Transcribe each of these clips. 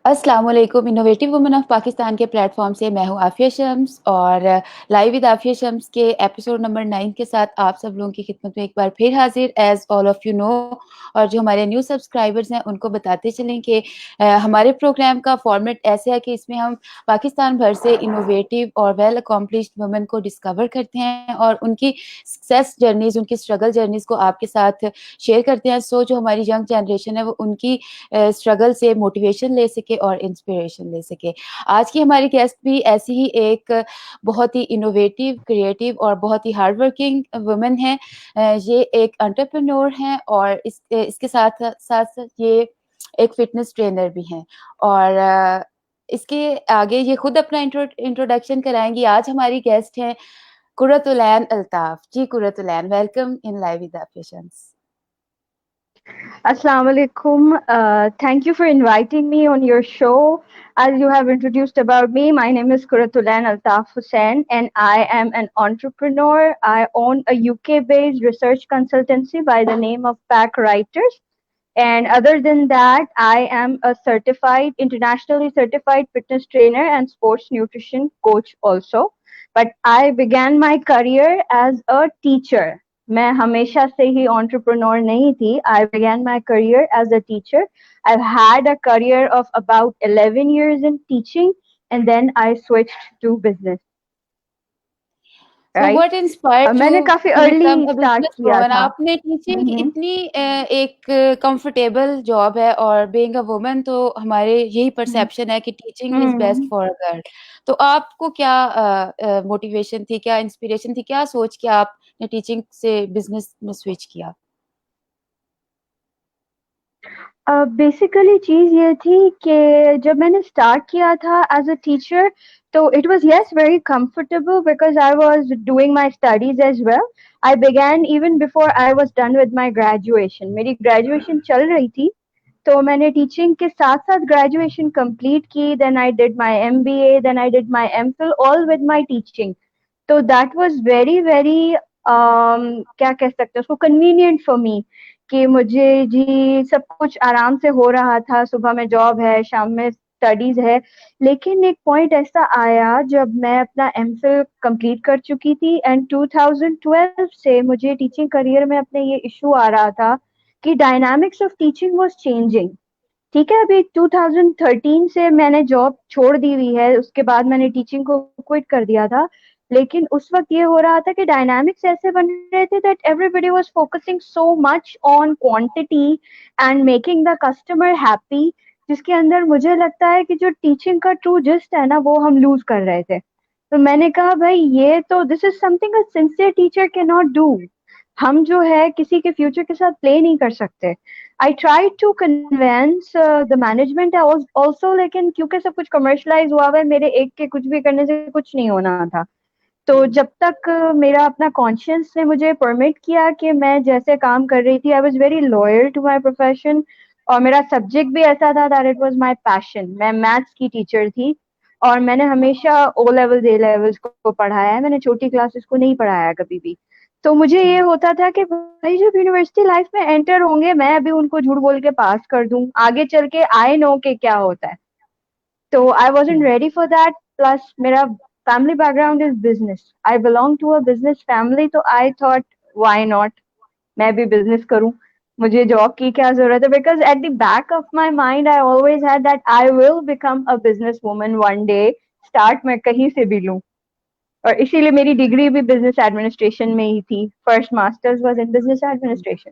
अस्सलाम वालेकुम। Innovative woman of Pakistan के प्लेटफॉर्म से मैं हूँ आफिया शम्स और लाइव विद आफिया शम्स के एपिसोड नंबर 9 के साथ आप सब लोगों की खिदमत में एक बार फिर हाजिर as all of you know. और जो हमारे न्यू सब्सक्राइबर्स हैं उनको बताते चलें कि हमारे प्रोग्राम का फॉर्मेट ऐसे है कि इसमें हम पाकिस्तान भर से इनोवेटिव और वेल अकॉम्प्लिश्ड वुमेन को डिस्कवर करते हैं और उनकी सक्सेस जर्नीज, उनकी स्ट्रगल जर्नीज को आपके साथ शेयर करते हैं। सो जो हमारी यंग जनरेशन है वो उनकी स्ट्रगल से मोटिवेशन ले सके और इंस्पिरेशन ले सके। आज की हमारी गेस्ट भी ऐसी ही एक बहुत ही इनोवेटिव, क्रिएटिव और बहुत ही हार्ड वर्किंग वुमन है। ये एक एंटरप्रेन्योर हैं और इसके साथ साथ ये एक फिटनेस ट्रेनर भी हैं और इसके आगे ये खुद अपना इंट्रोडक्शन कराएंगी। आज हमारी गेस्ट हैं कुर्रतुलैन अल्ताफ। जी Qurratulain, welcome in live with Efficiens. Assalamu alaikum. Thank you for inviting me on your show. As you have introduced about me, my name is Kuratulan Altaf Hussain and I am an entrepreneur. I own a UK-based research consultancy by the name of Pack Writers. And other than that, I am a internationally certified fitness trainer and sports nutrition coach also. But I began my career as a teacher. मैं हमेशा से ही entrepreneur नहीं थी. I began my career as a teacher. I've had a career of about 11 years in teaching, and then I switched to business. So Right? What inspired you मैंने काफी to become early a start business किया woman? था. आपने teaching हम्म. इतनी एक comfortable job है और being a woman तो हमारे यही हम्म. परसेप्शन है कि teaching is best hmm. For a girl. तो आपको क्या मोटिवेशन थी, क्या इंस्पिरेशन थी, क्या सोच के आपने टीचिंग से बिजनेस में स्विच किया? बेसिकली चीज ये थी कि जब मैंने स्टार्ट किया था एज अ टीचर तो it was yes very comfortable because I was doing my studies as well. I began even before I was done with my graduation. मेरी ग्रेजुएशन चल रही थी तो मैंने टीचिंग के साथ साथ ग्रेजुएशन कंप्लीट की. Then I did my MBA, then I did my MPhil all with my teaching. तो दैट वाज वेरी वेरी क्या कह सकते हैं उसको, कन्वीनियंट फॉर मी कि मुझे जी सब कुछ आराम से हो रहा था. सुबह में जॉब है, शाम में स्टडीज है. लेकिन एक पॉइंट ऐसा आया जब मैं अपना एमफिल कंप्लीट कर चुकी थी एंड 2012 से मुझे टीचिंग करियर में अपने ये इशू आ रहा था कि dynamics of teaching was changing. ठीक है, अभी 2013 से मैंने जॉब छोड़ दी हुई है, उसके बाद मैंने टीचिंग को क्विट कर दिया था. लेकिन उस वक्त ये हो रहा था कि डायनामिक्स ऐसे बन रहे थे that everybody was focusing so much on quantity and making the customer happy, जिसके अंदर मुझे लगता है कि जो टीचिंग का ट्रू जिस्ट है ना वो हम लूज कर रहे थे. तो मैंने कहा भाई ये तो this is something a sincere teacher can not do. हम जो है किसी के फ्यूचर के साथ प्ले नहीं कर सकते. I try to convince the management also, लेकिन क्योंकि सब कुछ कमर्शलाइज हुआ हुआ है, मेरे एक के कुछ भी करने से कुछ नहीं होना था. तो जब तक मेरा अपना कॉन्शियस ने मुझे परमिट किया कि मैं जैसे काम कर रही थी, I was very loyal to my profession. और मेरा सब्जेक्ट भी ऐसा था that it was my passion. मैं मैथ्स की टीचर थी और मैंने हमेशा ओ लेवल्स ए लेवल्स को पढ़ाया है, मैंने छोटी क्लासेस को नहीं पढ़ाया कभी भी. तो मुझे ये होता था कि भाई जब यूनिवर्सिटी लाइफ में एंटर होंगे मैं अभी उनको झूठ बोल के पास कर दूं, आगे चल के आई नो के क्या होता है. तो I wasn't ready for that. Plus मेरा family background is business. I belong to a business family, तो I thought why not मैं भी business करूं. मुझे जॉब की क्या जरूरत है, because at the back of my mind I always had that I will become a business woman one day. start मैं कहीं से भी लूं. और इसीलिए मेरी डिग्री भी बिजनेस एडमिनिस्ट्रेशन में ही थी. First masters was in business administration.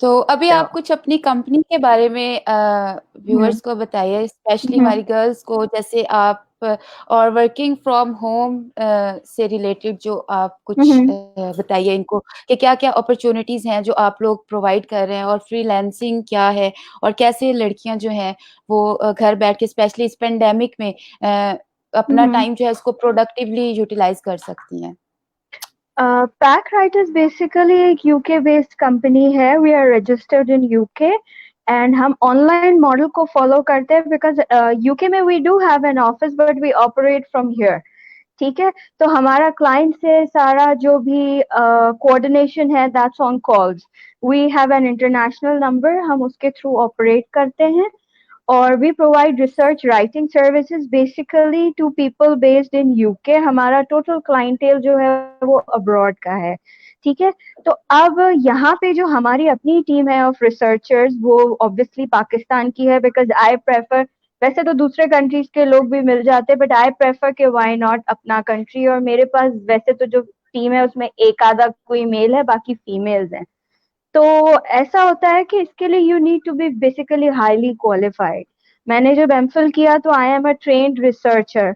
तो अभी तो आप कुछ अपनी कंपनी के बारे में हम्म. व्यूअर्स को बताइए, स्पेशली हम्म. हमारी गर्ल्स को, जैसे आप और वर्किंग फ्रॉम होम से रिलेटेड जो आप कुछ हम्म. बताइए इनको कि क्या-क्या अपॉर्चुनिटीज हैं जो आप लोग प्रोवाइड कर रहे हैं और फ्रीलांसिंग क्या है और कैसे लड़कियां जो हैं वो घर बैठ के स्पेशली इस पेंडेमिक में अपना हम्म. टाइम जो है उसको प्रोडक्टिवली यूटिलाइज कर सकती हैं। पैक राइटर्स बेसिकली एक यूके बेस्ड कंपनी है. We are registered in UK and हम ऑनलाइन मॉडल को फॉलो करते हैं बिकॉज यूके में we do have an office but we operate from here. ठीक है, तो हमारा क्लाइंट से सारा जो भी कोऑर्डिनेशन है that's on calls. We have an international number, हम उसके थ्रू ऑपरेट करते हैं. और we provide research writing services basically to people based in UK. हमारा टोटल क्लाइंटेल जो है वो अब्रॉड का है, ठीक है। तो अब यहाँ पे जो हमारी अपनी टीम है ऑफ रिसर्चर्स वो ऑब्वियसली पाकिस्तान की है, बिकॉज आई प्रेफर, वैसे तो दूसरे कंट्रीज के लोग भी मिल जाते बट आई प्रेफर कि व्हाई नॉट अपना कंट्री। और मेरे पास वैसे तो जो टीम है उसमें एक आधा कोई मेल है, बाकी फीमेल्स हैं। तो ऐसा होता है कि इसके लिए you need to be basically highly qualified. मैंने जब एमफिल किया तो I am a trained researcher.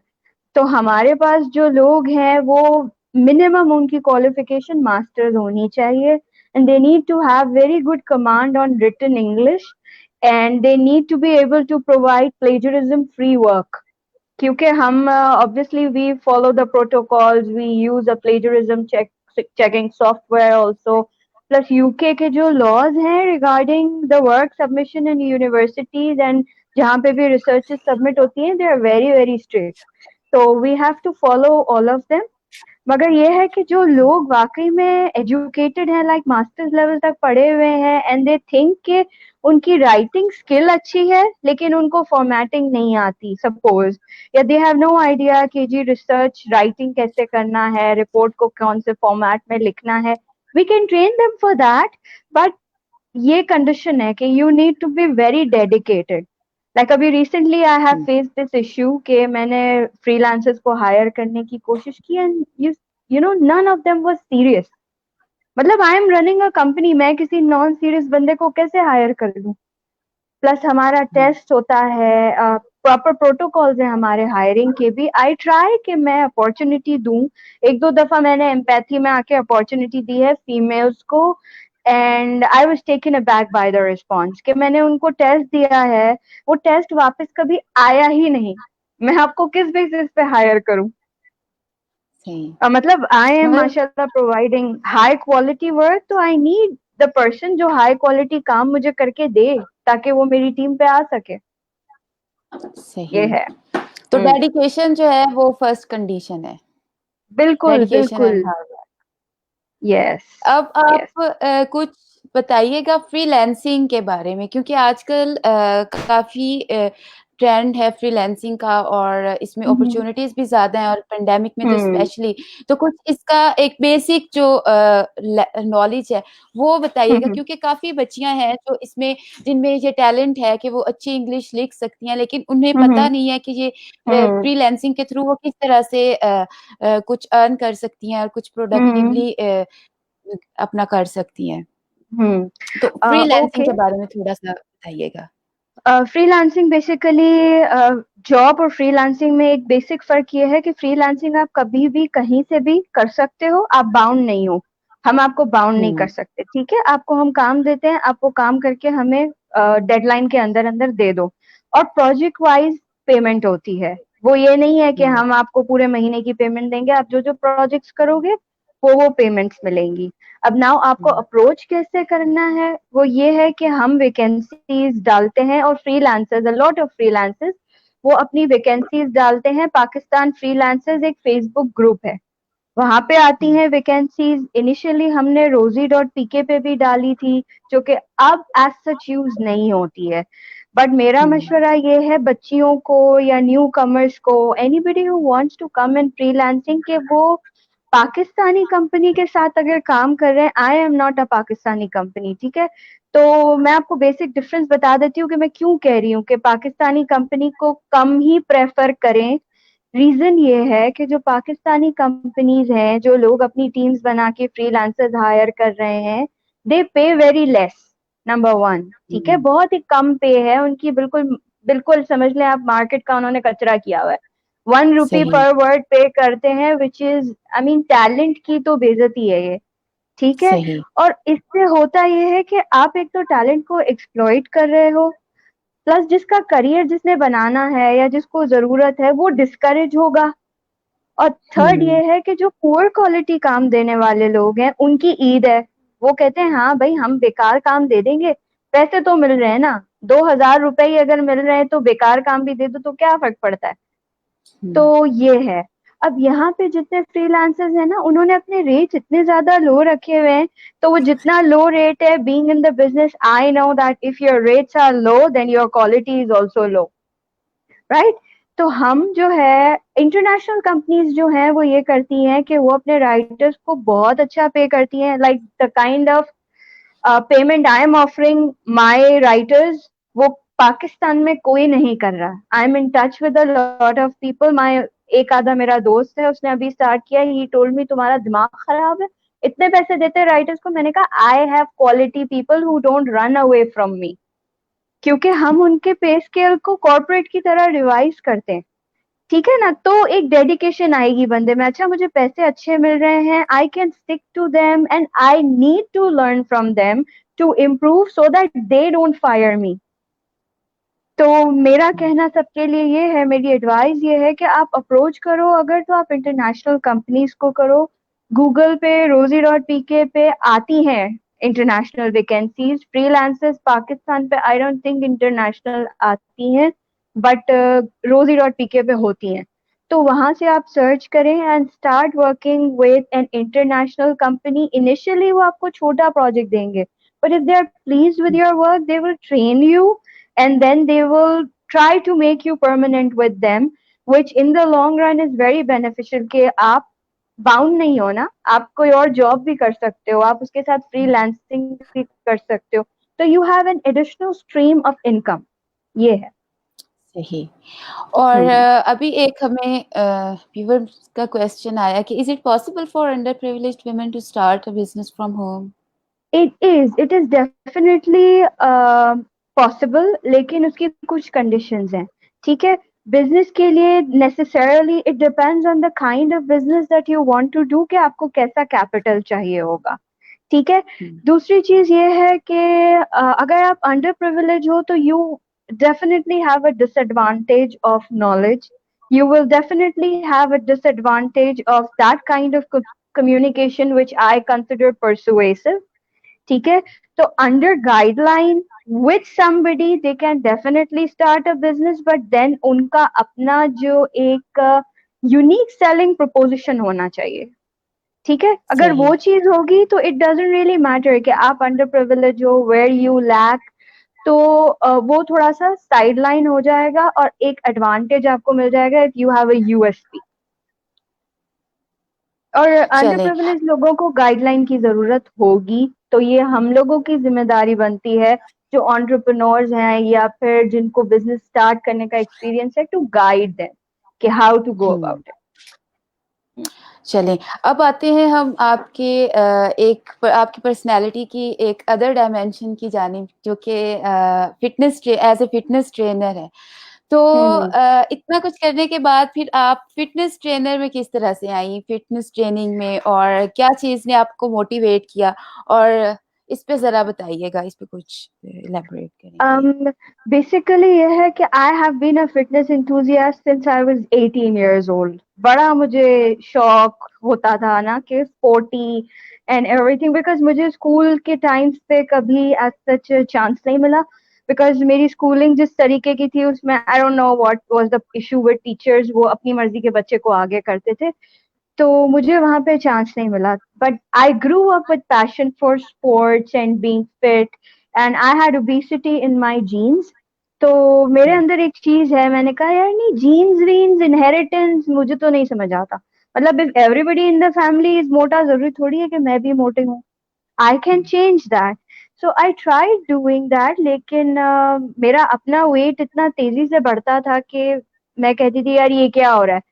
तो हमारे पास जो लोग हैं वो मिनिमम उनकी क्वालिफिकेशन मास्टर्स होनी चाहिए, and they need to have very good command on written English, and they need to be able to provide plagiarism free work. क्योंकि हम obviously we follow the protocols, we use a plagiarism checking software also. Plus UK के जो laws हैं regarding the work submission in universities and जहाँ पे भी research submit होती हैं, they are very very strict. तो we have to follow all of them. मगर ये है कि जो लोग वाकई में एजुकेटेड हैं, लाइक मास्टर्स लेवल तक पढ़े हुए हैं, एंड दे थिंक कि उनकी राइटिंग स्किल अच्छी है लेकिन उनको फॉर्मेटिंग नहीं आती सपोज, या दे हैव नो आइडिया कि जी रिसर्च राइटिंग कैसे करना है, रिपोर्ट को कौन से फॉर्मेट में लिखना है, we can train them for that. But ये कंडीशन है कि you need to be very dedicated. Like अभी recently I have face this issue कि मैंने फ्रीलांसर्स को हायर करने की कोशिश की, and you know none of them was serious. मतलब I am running a company, मैं किसी नॉन सीरियस बंदे को कैसे हायर कर लूं? प्लस हमारा टेस्ट होता है, प्रॉपर प्रोटोकॉल्स है हमारे हायरिंग के भी। आई ट्राई कि मैं अपॉर्चुनिटी दूं, एक दो दफा मैंने एम्पैथी में आके अपॉर्चुनिटी दी है फीमेल्स को, and I was taken aback by the response कि मैंने उनको टेस्ट दिया है, वो टेस्ट वापस कभी आया ही नहीं। मैं आपको किस बेसिस पे हायर करूं? सही। मतलब आई एम मगर माशाल्लाह प्रोवाइडिंग हाई क्वालिटी वर्क, तो आई नीड द पर्सन जो हाई क्वालिटी काम मुझे करके दे ताकि वो मेरी टीम पे आ सके। सही। ये है। तो डेडिकेशन जो है वो फर्स्ट कंडीशन है। बिल्कुल डेडिकेशन बिल्कुल। And hard work. यस अब यस। आप कुछ बताइएगा फ्रीलांसिंग के बारे में, क्योंकि आजकल काफी ट्रेंड है फ्रीलांसिंग का और इसमें अपॉर्चुनिटीज भी ज्यादा हैं और पेंडेमिक में तो स्पेशली। तो कुछ इसका एक बेसिक जो नॉलेज है वो बताइएगा, क्योंकि काफी बच्चियां हैं जो इसमें जिनमें ये टैलेंट है कि वो अच्छी इंग्लिश लिख सकती हैं, लेकिन उन्हें पता नहीं है कि ये फ्रीलांसिंग के थ्रू वो किस तरह से कुछ अर्न कर सकती हैं और कुछ प्रोडक्टिवली अपना कर सकती हैं। तो फ्रीलांसिंग ओके। के बारे में थोड़ा-सा बताइएगा। फ्रीलांसिंग बेसिकली जॉब और फ्रीलांसिंग में एक बेसिक फर्क ये है कि फ्रीलांसिंग आप कभी भी कहीं से भी कर सकते हो, आप बाउंड नहीं हो। हम आपको बाउंड नहीं कर सकते, ठीक है। आपको हम काम देते हैं, आप वो काम करके हमें डेडलाइन के अंदर अंदर दे दो, और प्रोजेक्ट वाइज पेमेंट होती है। वो ये नहीं है कि हम आपको पूरे महीने की पेमेंट देंगे, आप जो जो प्रोजेक्ट्स करोगे वो पेमेंट्स मिलेंगी। अब नाउ आपको अप्रोच कैसे करना है, वो ये है कि हम वैकेंसीज डालते हैं, और freelancers, a lot of freelancers वो अपनी वैकेंसीज डालते हैं। पाकिस्तान फ्रीलांसर्स एक फेसबुक ग्रुप है, वहां पे आती हैं वैकेंसीज। इनिशियली हमने रोजी डॉट पीके पे भी डाली थी, जो कि अब एज सच यूज नहीं होती है। बट मेरा मशवरा ये है बच्चियों को या न्यू कमर्स को, anybody who wants to come in freelancing, के वो पाकिस्तानी कंपनी के साथ अगर काम कर रहे हैं, I am not a Pakistani company, ठीक है। तो मैं आपको बेसिक डिफरेंस बता देती हूँ कि मैं क्यों कह रही हूँ कि पाकिस्तानी कंपनी को कम ही प्रेफर करें। रीजन ये है कि जो पाकिस्तानी कंपनीज हैं, जो लोग अपनी टीम्स बना के फ्रीलांसर्स हायर कर रहे हैं, दे पे वेरी लेस, नंबर वन, ठीक है। बहुत ही कम पे है उनकी, बिल्कुल बिल्कुल समझ लें आप, मार्केट का उन्होंने कचरा किया हुआ है। 1 रुपी सही। पर वर्ड पे करते हैं, which is I mean talent की तो बेइज्जती है ये, ठीक है। सही। और इससे होता ये है कि आप एक तो टैलेंट को एक्सप्लॉइट कर रहे हो, प्लस जिसका करियर जिसने बनाना है या जिसको जरूरत है वो डिस्करेज होगा। और थर्ड ये है कि जो पुअर क्वालिटी काम देने वाले लोग हैं उनकी ईद है। वो कहते हैं हाँ भाई हम बेकार काम दे देंगे, पैसे तो मिल रहे हैं ना, 2,000 रुपए ही अगर मिल रहे हैं तो बेकार काम भी दे दो तो क्या फर्क पड़ता है। तो ये है। अब यहाँ पे जितने फ्रीलांसर्स हैं ना, उन्होंने अपने रेट्स इतने ज्यादा लो रखे हुए हैं, तो वो जितना लो रेट है, being in the business I know that if your rates are low then your quality is also low, right? तो हम जो है, इंटरनेशनल कंपनीज जो हैं वो ये करती हैं कि वो अपने राइटर्स को बहुत अच्छा पे करती हैं, like the kind of payment I am offering my writers, वो पाकिस्तान में कोई नहीं कर रहा। I am in touch with a lot of people, my एक आधा मेरा दोस्त है, उसने अभी स्टार्ट किया, ही टोल्ड मी तुम्हारा दिमाग खराब है, इतने पैसे देते हैं राइटर्स को। मैंने कहा I have quality people who don't run away from me, क्योंकि हम उनके पे स्केल को कॉर्पोरेट की तरह रिवाइज करते हैं, ठीक है ना? तो एक डेडिकेशन आएगी बंदे में, अच्छा मुझे पैसे अच्छे मिल रहे हैं, I can stick to them and I need to learn from them to improve so that they don't fire me. तो मेरा कहना सबके लिए ये है, मेरी एडवाइस ये है कि आप अप्रोच करो, अगर तो आप इंटरनेशनल कंपनीज को करो। गूगल पे रोजी डॉट पीके पे आती हैं इंटरनेशनल वैकेंसीज, फ्रीलांसर्स पाकिस्तान पे आई डोंट थिंक इंटरनेशनल आती हैं, बट रोजी डॉट पीके पे होती हैं। तो वहां से आप सर्च करें and start working with an international company. Initially वो आपको छोटा प्रोजेक्ट देंगे, but if they are please with your work they will train you and then they will try to make you permanent with them, which in the long run is very beneficial कि आप bound नहीं हो ना, आप कोई और job भी कर सकते हो, आप उसके साथ फ्रीलांसिंग भी कर सकते हो, तो you have an additional stream of income, ये है। सही। और हम्म। अभी एक हमें व्यूअर्स का क्वेश्चन आया कि is it possible for underprivileged women to start a business from home? It is definitely possible, लेकिन उसकी कुछ कंडीशंस हैं, ठीक है? बिजनेस के लिए necessarily it depends on the kind of business that you want to do, कि आपको कैसा कैपिटल चाहिए होगा, ठीक है? दूसरी चीज ये है कि अगर आप अंडर प्रिविलेज हो तो you definitely have a disadvantage of knowledge, you will definitely have a disadvantage of that kind of communication which I consider persuasive, ठीक है? तो under guideline with somebody they can definitely start a business, but then उनका अपना जो एक unique selling proposition होना चाहिए, ठीक है? अगर सही। वो चीज होगी तो इट डजेंट रियली मैटर कि आप अंडर प्रिविलेज हो, वेयर यू लैक, तो वो थोड़ा सा साइड लाइन हो जाएगा और एक एडवांटेज आपको मिल जाएगा if you have a USP. और अंडर चले। प्रिविलेज लोगों को गाइडलाइन की जरूरत होगी, तो ये हम लोगों की जिम्मेदारी बनती है जो एंटरप्रेन्योर्स हैं या फिर जिनको बिजनेस स्टार्ट करने का एक्सपीरियंस है, टू गाइड देम कि how to go hmm. About it. चलें, अब आते हैं हम आपके आपकी पर्सनैलिटी की एक अदर डायमेंशन की जानिब, जो कि एज ए फिटनेस ट्रेनर है। तो हम्म। इतना कुछ करने के बाद फिर आप फिटनेस ट्रेनर में किस तरह से आई, फिटनेस ट्रेनिंग में, और क्या चीज़ ने आपको मोटिवेट किया? और इस पे ज़रा बताइएगा, इस पे कुछ इलैबोरेट करेंगे? बेसिकली ये है कि I have been a fitness enthusiast since I was 18 years old। बड़ा मुझे शौक होता था ना कि स्पोर्टी एंड एवरीथिंग, बिकॉज मुझे स्कूल के टाइम्स पे कभी एज सच चांस नहीं मिला, बिकॉज मेरी स्कूलिंग जिस तरीके की थी उसमें I don't know what was the issue with teachers, वो अपनी मर्जी के बच्चे को आगे करते थे, तो मुझे वहां पे चांस नहीं मिला। But I grew up with passion for sports and being fit, and I had obesity in my genes. तो मेरे अंदर एक चीज है, मैंने कहा यार नहीं, जीन्स वीन्स इनहेरिटेंस मुझे तो नहीं समझ आता, मतलब if everybody in the family is मोटा, जरूरी थोड़ी है कि मैं भी मोटी हूँ, I can change that. So I tried doing that, लेकिन मेरा अपना वेट इतना तेजी से बढ़ता था कि मैं कहती थी यार ये क्या हो रहा है।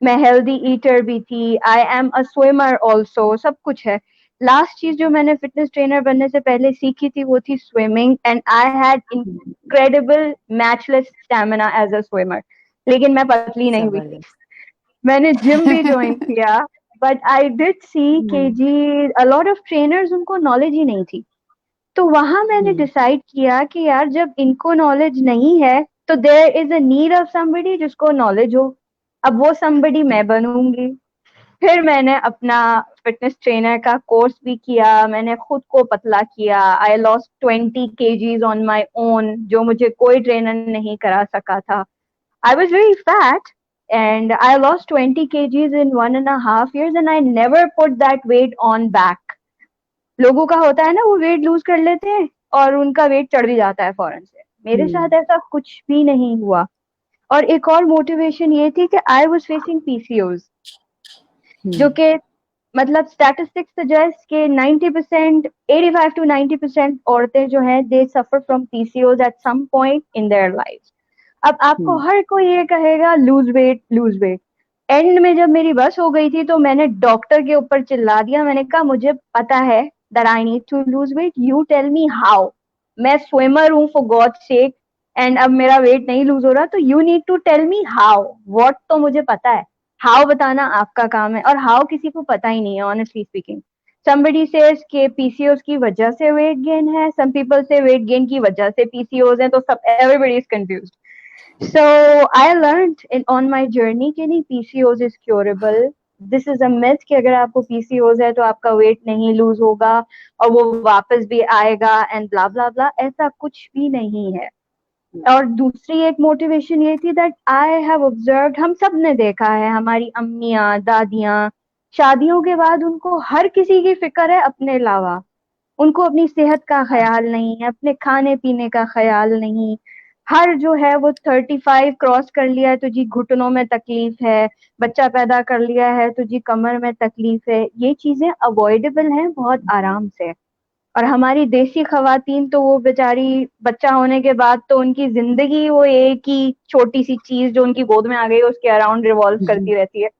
मैं हेल्दी ईटर भी थी, आई एम अ स्विमर ऑल्सो, सब कुछ है। लास्ट चीज जो मैंने फिटनेस ट्रेनर बनने से पहले सीखी थी वो थी swimming, and I had incredible matchless stamina as a swimmer, लेकिन मैं पतली नहीं हुई। जबरदस्त। मैंने जिम भी ज्वाइन किया, बट आई डिड सी कि जी अ लॉट ऑफ ट्रेनर्स, उनको नॉलेज ही नहीं थी। तो वहां मैंने डिसाइड किया कि यार जब इनको नॉलेज नहीं है तो there is a need of somebody जिसको नॉलेज हो, अब वो समबडी मैं बनूंगी। फिर मैंने अपना फिटनेस ट्रेनर का कोर्स भी किया, मैंने खुद को पतला किया, I lost 20 kgs on my own, जो मुझे कोई ट्रेनर नहीं करा सका था। आई was very fat, and I lost 20 kgs in 1.5 years and I never put that weight on back. लोगों का होता है ना, वो वेट लूज कर लेते हैं और उनका वेट चढ़ भी जाता है फौरन से। मेरे साथ हुँ, ऐसा कुछ भी नहीं हुआ। और एक और मोटिवेशन ये थी कि आई वाज फेसिंग पीसीओज, हुँ, जो कि मतलब स्टैटिस्टिक्स सजेस्ट कि 90%, 85 टू 90% औरतें जो हैं they suffer from PCOS at some point in their life. अब आपको हुँ, हर कोई ये कहेगा lose weight lose weight. End में जब मेरी बस हो गई थी तो मैंने डॉक्टर के ऊपर चिल्ला दिया, मैंने कहा मुझे पता है that I need to lose weight, you tell me how. मैं स्विमर हूँ फॉर गॉड सेक, एंड अब मेरा वेट नहीं लूज हो रहा, तो you need to tell me how. What तो मुझे पता है, हाउ बताना आपका काम है, और हाउ किसी को पता ही नहीं है ऑनेस्टली स्पीकिंग। somebody says कि पीसीओज की वजह से वेट गेन है, some people say weight gain की वजह से पीसीओज है, तो सब everybody is confused. So I learned on my journey कि नहीं, PCOS is curable. This is a myth कि अगर आपको PCOS है तो आपका वेट नहीं लूज होगा और वो वापस भी आएगा एंड ब्ला ब्ला ब्ला, ऐसा कुछ भी नहीं है। हुँ, और दूसरी एक मोटिवेशन ये थी दैट आई हैव ऑब्जर्व्ड, हम सब ने देखा है, हमारी अम्मियाँ दादियाँ शादियों के बाद उनको हर किसी की फिक्र है अपने अलावा। उनको अपनी सेहत का ख्याल नहीं है, अपने खाने पीने का ख्याल नहीं। हर जो है वो 35 क्रॉस कर लिया है तो जी घुटनों में तकलीफ है, बच्चा पैदा कर लिया है तो जी कमर में तकलीफ है। ये चीजें अवॉइडेबल हैं बहुत आराम से। और हमारी देसी खवातीन तो वो बेचारी बच्चा होने के बाद तो उनकी जिंदगी वो एक ही छोटी सी चीज जो उनकी गोद में आ गई उसके अराउंड रिवॉल्व हुँ, करती रहती है।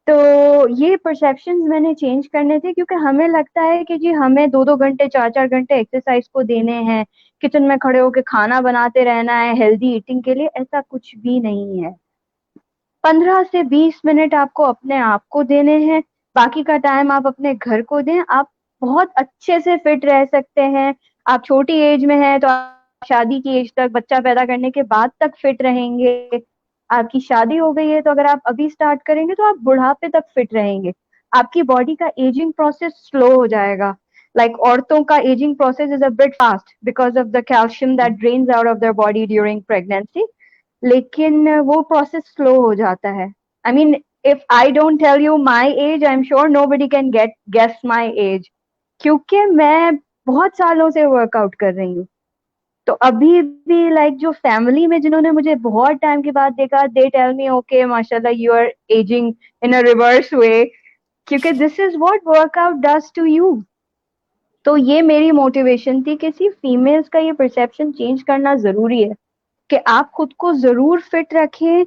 तो ये परसेप्शंस मैंने चेंज करने थे, क्योंकि हमें लगता है कि जी हमें 2-2 घंटे 4-4 घंटे एक्सरसाइज को देने हैं, किचन में खड़े होकर खाना बनाते रहना है हेल्दी ईटिंग के लिए। ऐसा कुछ भी नहीं है। 15 से 20 मिनट आपको अपने आप को देने हैं, बाकी का टाइम आप अपने घर को दें। आप बहुत अच्छे से फिट रह सकते हैं। आप छोटी एज में हैं तो आप शादी की एज तक, बच्चा पैदा करने के बाद तक फिट रहेंगे। आपकी शादी हो गई है तो अगर आप अभी स्टार्ट करेंगे तो आप बुढ़ापे तक फिट रहेंगे। आपकी बॉडी का एजिंग प्रोसेस स्लो हो जाएगा। लाइक औरतों का ageing process is a bit fast because of the calcium that drains out of their body during pregnancy. लेकिन वो प्रोसेस स्लो हो जाता है। I mean, if I don't tell you my age, I am sure nobody can get guess my age, क्योंकि मैं बहुत सालों से वर्कआउट कर रही हूँ। तो अभी भी लाइक जो फैमिली में जिन्होंने मुझे बहुत टाइम के बाद देखा, दे टेल मी ओके माशाल्लाह you are ageing in a reverse way, क्योंकि this is what workout does to you. तो ये मेरी मोटिवेशन थी कि सिर्फ फीमेल्स का ये परसेप्शन चेंज करना जरूरी है कि आप खुद को जरूर फिट रखें।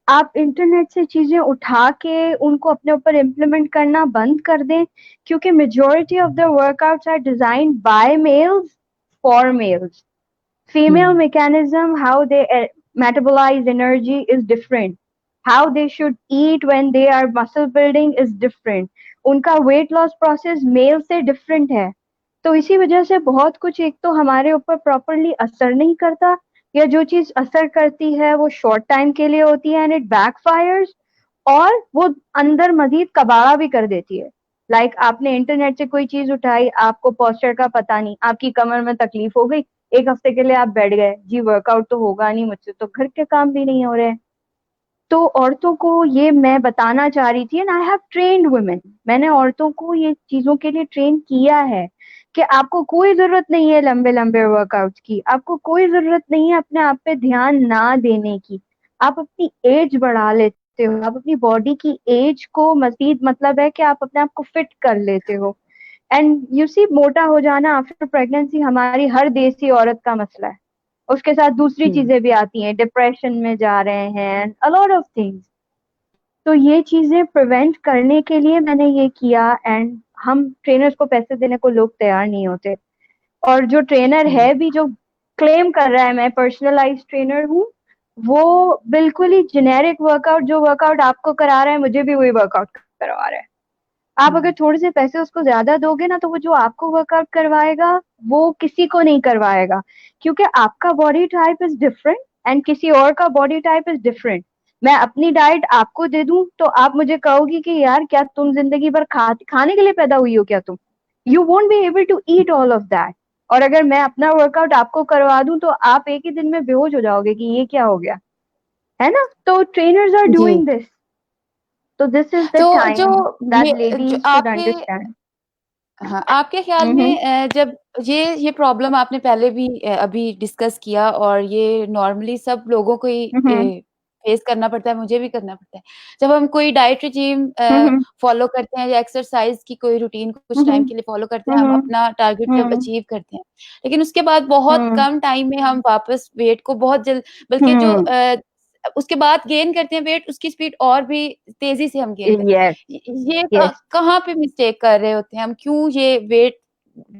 आप इंटरनेट से चीजें उठा के उनको अपने ऊपर इम्प्लीमेंट करना बंद कर दें, क्योंकि majority of the workouts are designed by males for males. Female um, mechanism, how they metabolize energy is different. How they should eat when they are muscle building is different. उनका weight loss process mail से different है। तो इसी वजह से बहुत कुछ एक तो हमारे ऊपर प्रॉपरली असर नहीं करता, या जो चीज असर करती है वो शॉर्ट टाइम के लिए होती है एंड इट बैकफायर्स, और वो अंदर मजीद कबाड़ा भी कर देती है। लाइक आपने इंटरनेट से कोई चीज उठाई, आपको पोस्चर का पता नहीं, आपकी कमर में तकलीफ हो गई, एक हफ्ते के लिए आप बैठ गए, जी वर्कआउट तो होगा नहीं मुझसे, तो घर के काम भी नहीं हो रहे हैं। तो औरतों को ये मैं बताना चाह रही थी, and I have trained women, मैंने औरतों को ये चीजों के लिए ट्रेन किया है कि आपको कोई जरूरत नहीं है लंबे लंबे वर्कआउट्स की, आपको कोई जरूरत नहीं है अपने आप पे ध्यान ना देने की। आप अपनी एज बढ़ा लेते हो, आप अपनी बॉडी की एज को मजीद, मतलब है कि आप अपने आप को फिट कर लेते हो। एंड यू सी, मोटा हो जाना आफ्टर प्रेगनेंसी हमारी हर देसी औरत का मसला है। उसके साथ दूसरी हुँ, चीजें भी आती हैं, डिप्रेशन में जा रहे हैं, अ लॉट ऑफ थिंग्स। तो ये चीजें प्रिवेंट करने के लिए मैंने ये किया, एंड हम ट्रेनर्स को पैसे देने को लोग तैयार नहीं होते। और जो ट्रेनर हुँ, है भी, जो क्लेम कर रहा है मैं पर्सनलाइज ट्रेनर हूँ, वो बिल्कुल ही जेनेरिक वर्कआउट, जो वर्कआउट आपको करा रहा है मुझे भी वही वर्कआउट करवा रहा है। आप अगर हुँ, थोड़े से पैसे उसको ज्यादा दोगे ना, तो वो जो आपको वर्कआउट करवाएगा वो किसी को नहीं करवाएगा, क्योंकि आपका body type is different and किसी और का बॉडी टाइप इज डिफरेंट। मैं अपनी डाइट आपको दे दूं तो आप मुझे कहोगी कि यार क्या तुम जिंदगी भर खाने के लिए पैदा हुई हो क्या तुम? You won't be able to eat all of that. और अगर मैं अपना वर्कआउट आपको करवा दूं तो आप एक ही दिन में बेहोश हो जाओगे कि ये क्या हो गया। है ना? तो trainers are ji. doing this. So this is the तो जो time that जो ladies should आपके understand. हाँ, आपके ख़्याल Mm-hmm. में जब ये प्रॉब्लम आपने पहले भी अभी डिस्कस किया और ये नॉर्मली सब लोगों को ही Mm-hmm. फेस करना पड़ता है, मुझे भी करना पड़ता है। जब हम कोई डाइट रेजिम Mm-hmm. फ़ॉलो करते हैं या एक्सरसाइज़ की कोई रूटीन कुछ टाइम Mm-hmm. के लिए फ़ॉलो करते हैं, हम Mm-hmm. अपना टारगेट जब Mm-hmm. अचीव करते हैं। लेकिन उसके बाद बहुत Mm-hmm. कम टाइम में हम वापस वेट को बहुत जल्द बल्कि जो Mm-hmm. उसके बाद गेन करते हैं वेट, उसकी स्पीड और भी तेज़ी से हम गेन करते Yes, हैं। ये yes. कहाँ पे मिस्टेक कर रहे होते हैं हम? क्यों ये वेट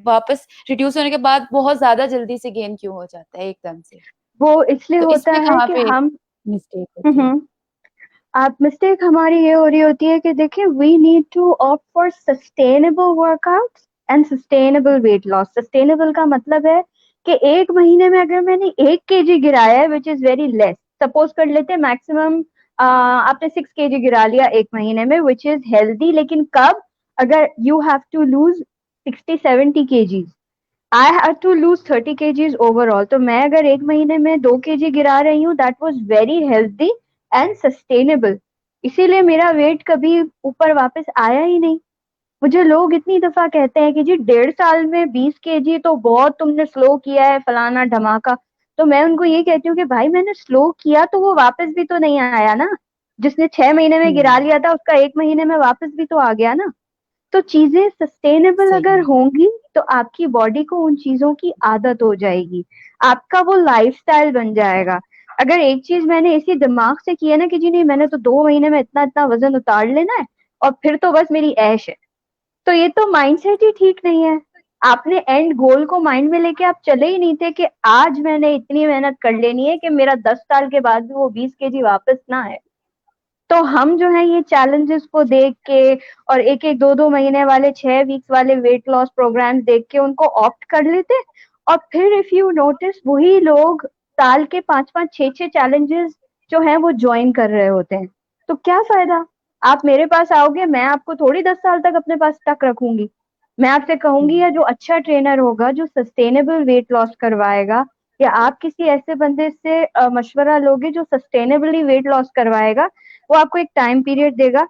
वापस रिड्यूस होने के बाद बहुत ज़्यादा जल्दी से गेन क्यों हो जाता है एकदम से? वो इसलिए तो होता इसमें है कहाँ कि पे हम मिस्टेक होती है? हम्म आप मिस्टेक हमारी ये हो रही होती है कि देखिए we need to opt for sustainable workouts and sustainable weight loss. Sustainable का मतलब है कि एक महीने में अगर मैंने 1 kg गिराया है which is very less, suppose कर लेते हैं मैक्सिमम आपने 6 kg गिरा लिया एक महीने में विच इज हेल्दी, लेकिन कब? अगर you have to lose 60-70 kgs, I have to lose 30 kgs overall, तो मैं अगर एक महीने में 2 kg गिरा रही हूँ that was very healthy and sustainable. इसीलिए मेरा वेट कभी ऊपर वापस आया ही नहीं। मुझे लोग इतनी दफा कहते हैं कि जी 1.5 साल में 20 kg तो बहुत तुमने स्लो किया है, फलाना धमाका। तो मैं उनको ये कहती हूँ कि भाई मैंने स्लो किया तो वो वापस भी तो नहीं आया ना। जिसने 6 महीने में गिरा हुँ, लिया था उसका एक महीने में वापस भी तो आ गया ना। तो चीजें सस्टेनेबल अगर सही। होंगी तो आपकी बॉडी को उन चीजों की आदत हो जाएगी, आपका वो लाइफस्टाइल बन जाएगा। अगर एक चीज मैंने इसी दिमाग से की है ना कि जी नहीं मैंने तो 2 महीने में इतना इतना वजन उतार लेना है और फिर तो बस मेरी ऐश है, तो ये तो माइंडसेट ही ठीक नहीं है। आपने एंड गोल को माइंड में लेके आप चले ही नहीं थे कि आज मैंने इतनी मेहनत कर लेनी है कि मेरा 10 साल के बाद भी वो 20 kg वापस ना आए। तो हम जो है ये चैलेंजेस को देख के और एक एक दो दो महीने वाले 6 वीक्स वाले वेट लॉस प्रोग्राम्स देख के उनको ऑप्ट कर लेते, और फिर इफ यू नोटिस वही लोग साल के 5-5 6-6 चैलेंजेस जो है वो ज्वाइन कर रहे होते हैं। तो क्या फायदा? आप मेरे पास आओगे, मैं आपको थोड़ी 10 साल तक अपने पास तक रखूंगी। मैं आपसे कहूंगी हुँ, या जो अच्छा ट्रेनर होगा जो सस्टेनेबल वेट लॉस करवाएगा, या आप किसी ऐसे बंदे से मशवरा लोगे जो सस्टेनेबली वेट लॉस करवाएगा, वो आपको एक टाइम पीरियड देगा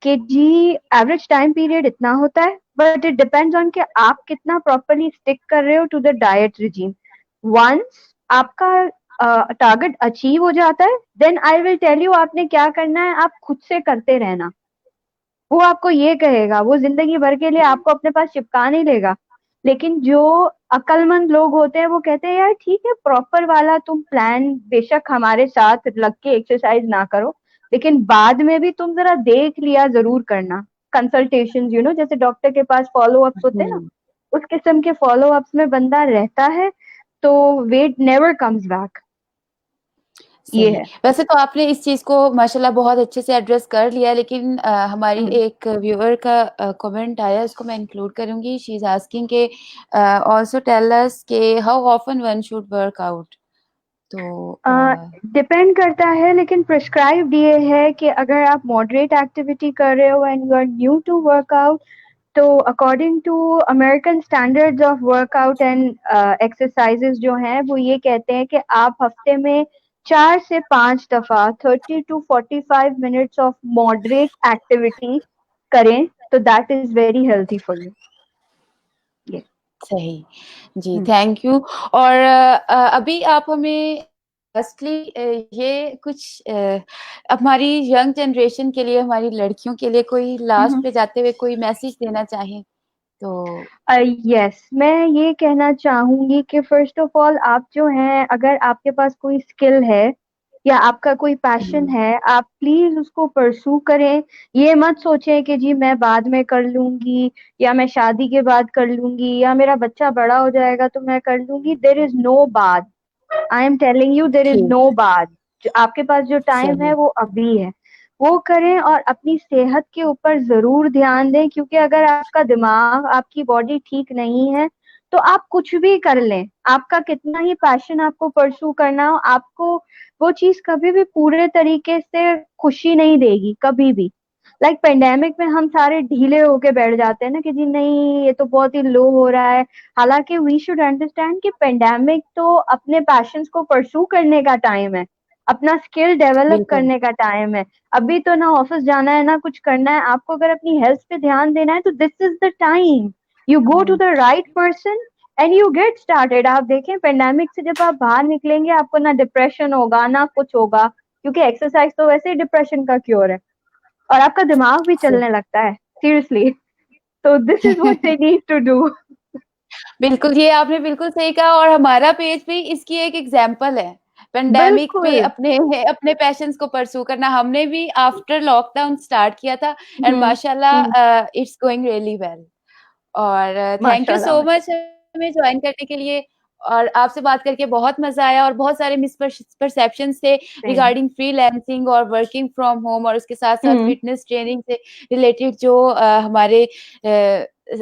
कि जी एवरेज टाइम पीरियड इतना होता है, बट इट डिपेंड्स ऑन कि आप कितना प्रॉपरली स्टिक कर रहे हो to the diet regime. Once आपका टारगेट अचीव हो जाता है then I will tell you आपने क्या करना है, आप खुद से करते रहना। वो आपको ये कहेगा, वो जिंदगी भर के लिए आपको अपने पास चिपका नहीं लेगा। लेकिन जो अक्लमंद लोग होते हैं वो कहते हैं यार ठीक है प्रॉपर वाला तुम प्लान बेशक हमारे साथ लग के एक्सरसाइज ना करो, लेकिन बाद में भी तुम जरा देख लिया जरूर करना। कंसल्टेशन जैसे डॉक्टर के पास फॉलो अप्स होते हैं ना, हुँ। उस किस्म के फॉलो अप्स में बंदा रहता है तो वेट नेवर कम्स बैक। ये सही। है। वैसे तो आपने इस चीज़ को माशाल्लाह बहुत अच्छे से एड्रेस कर लिया, लेकिन हमारी हम्म। एक व्यूअर का कमेंट आया, उसको मैं इंक्लूड करूँगी। शी इज़ आस्किंग के आल्सो टेल अस के how often one should work out? तो डिपेंड करता है, लेकिन प्रिस्क्राइब्ड ये है कि अगर आप मॉडरेट एक्टिविटी कर रहे हो and you are new to workout, तो according to American standards of workout and exercises जो हैं वो ये कहते हैं कि आप हफ्ते में 4 से 5 दफा 30 to 45 minutes of moderate activity करें, तो that is very healthy for you. ये सही। जी, थैंक यू। और अभी आप हमें लास्टली ये कुछ हमारी यंग जनरेशन के लिए, हमारी लड़कियों के लिए कोई लास्ट पे जाते हुए कोई मैसेज देना चाहें, तो यस, मैं ये कहना चाहूंगी कि फर्स्ट ऑफ ऑल आप जो हैं अगर आपके पास कोई स्किल है या आपका कोई पैशन हुँ, है, आप प्लीज उसको परसू करें। ये मत सोचें कि जी मैं बाद में कर लूंगी, या मैं शादी के बाद कर लूंगी, या मेरा बच्चा बड़ा हो जाएगा तो मैं कर लूंगी। देर इज नो बाद। I am telling you there is ठीक, नो बाद। जो आपके पास जो टाइम है सही। वो अभी है, वो करें और अपनी सेहत के ऊपर जरूर ध्यान दें, क्योंकि अगर आपका दिमाग आपकी बॉडी ठीक नहीं है तो आप कुछ भी कर लें, आपका कितना ही पैशन आपको परसू करना हो, आपको वो चीज कभी भी पूरे तरीके से खुशी नहीं देगी कभी भी। लाइक पेंडेमिक में हम सारे ढीले होके बैठ जाते हैं ना कि जी नहीं ये तो बहुत ही लो हो रहा है। हालांकि वी शुड अंडरस्टैंड कि पेंडेमिक तो अपने पैशंस को परसू करने का टाइम है। अपना स्किल डेवलप बिल्कुल। करने का टाइम है। अभी तो ना ऑफिस जाना है ना कुछ करना है, आपको अगर अपनी हेल्थ पे ध्यान देना है तो this is the time, you go to um, the right person and you get started. आप देखें पेंडेमिक से जब आप बाहर निकलेंगे आपको ना डिप्रेशन होगा ना कुछ होगा, क्योंकि एक्सरसाइज तो वैसे ही डिप्रेशन का क्योर है, और आपका दिमाग भी सही। चलने लगता है सीरियसली। तो this is what they need to do. बिल्कुल, ये आपने बिल्कुल सही कहा और हमारा पेज भी इसकी एक एग्ज़ाम्पल है। पेंडेमिक में बिल्कुल। अपने अपने पैशन्स को परस्यू करना, हमने भी आफ्टर लॉकडाउन स्टार्ट किया था एंड हम्म। माशाल्लाह hmm. It's going really well. और थैंक यू माशाल्लाह सो मच माशाल्लाह। हमें जॉइन करने के लिए और आपसे बात करके बहुत मज़ा आया और बहुत सारे मिसपरसेप्शंस थे सेम। रिगार्डिंग फ्रीलांसिंग और वर्किंग फ्रॉम होम और उसके साथ-साथ हम्म। फिटनेस ट्रेनिंग से रिलेटेड जो हमारे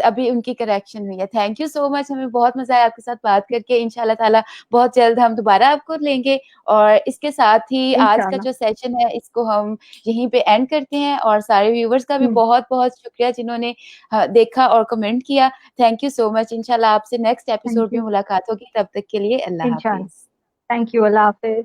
अभी उनकी करेक्शन हुई है। थैंक यू सो मच हमें बहुत मज़ा आया आपके साथ बात करके। इंशाल्लाह ताला बहुत जल्द हम दोबारा आपको लेंगे और इसके साथ ही आज का इंशाल्लाह। जो सेशन है इसको हम यहीं पे एंड करते हैं और सारे व्यूअर्स का भी हम्म। बहुत-बहुत शुक्रिया जिन्होंने देखा और कमेंट किया। Thank you so much. इंशाल्लाह आपसे नेक्स्ट थैंक एपिसोड में यू। मुलाकात होगी। तब तक के लिए अल्लाह इंशाल्लाह। हाफ़िज़। Thank you. Allah Hafiz.